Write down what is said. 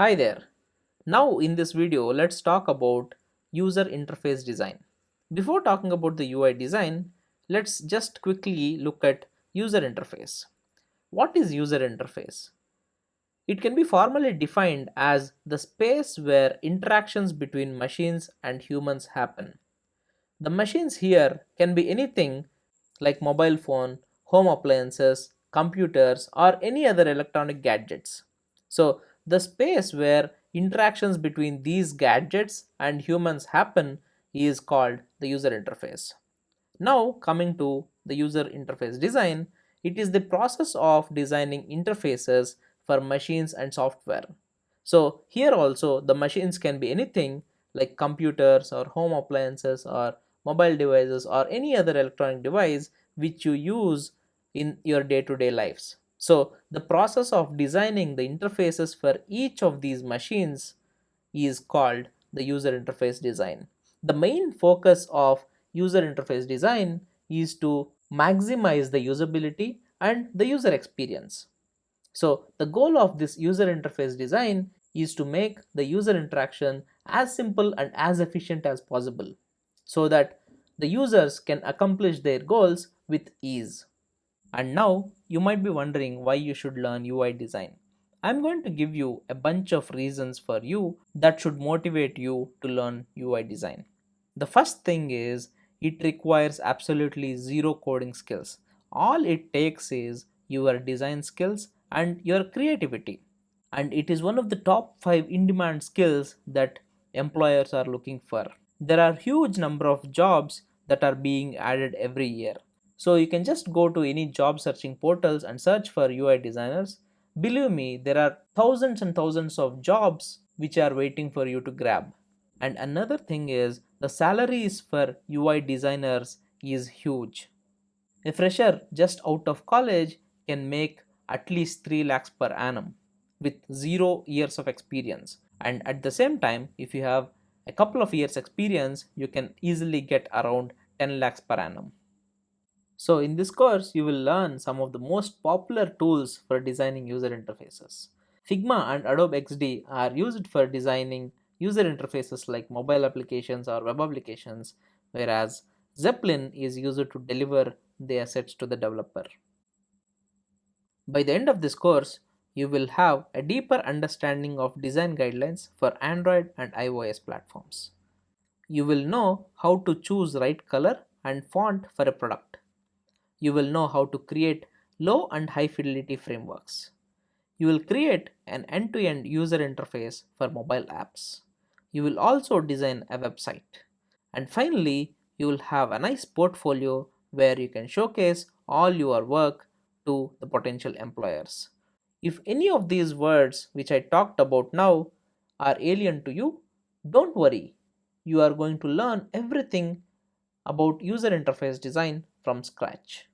Hi there. Now in this video, let's talk about user interface design. Before talking about the UI design, let's just quickly look at user interface. What is user interface? It can be formally defined as the space where interactions between machines and humans happen. The machines here can be anything like mobile phone, home appliances, computers, or any other electronic gadgets. So, the space where interactions between these gadgets and humans happen is called the user interface. Now, coming to the user interface design, it is the process of designing interfaces for machines and software. So, here also the machines can be anything like computers or home appliances or mobile devices or any other electronic device which you use in your day to day lives. So, the process of designing the interfaces for each of these machines is called the user interface design. The main focus of user interface design is to maximize the usability and the user experience. So, the goal of this user interface design is to make the user interaction as simple and as efficient as possible so that the users can accomplish their goals with ease. And now you might be wondering why you should learn UI design. I'm going to give you a bunch of reasons for you that should motivate you to learn UI design. The first thing is it requires absolutely zero coding skills. All it takes is your design skills and your creativity. And it is one of the top 5 in demand skills that employers are looking for. There are huge number of jobs that are being added every year. So you can just go to any job searching portals and search for UI designers. Believe me, there are thousands and thousands of jobs which are waiting for you to grab. And another thing is the salaries for UI designers is huge. A fresher just out of college can make at least 3 lakhs per annum with 0 years of experience. And at the same time, if you have a couple of years experience, you can easily get around 10 lakhs per annum. So in this course, you will learn some of the most popular tools for designing user interfaces. Figma and Adobe XD are used for designing user interfaces like mobile applications or web applications, whereas Zeppelin is used to deliver the assets to the developer. By the end of this course, you will have a deeper understanding of design guidelines for Android and iOS platforms. You will know how to choose right color and font for a product. You will know how to create low and high fidelity frameworks. You will create an end-to-end user interface for mobile apps. You will also design a website. And finally, you will have a nice portfolio where you can showcase all your work to the potential employers. If any of these words which I talked about now are alien to you, don't worry. You are going to learn everything about user interface design from scratch.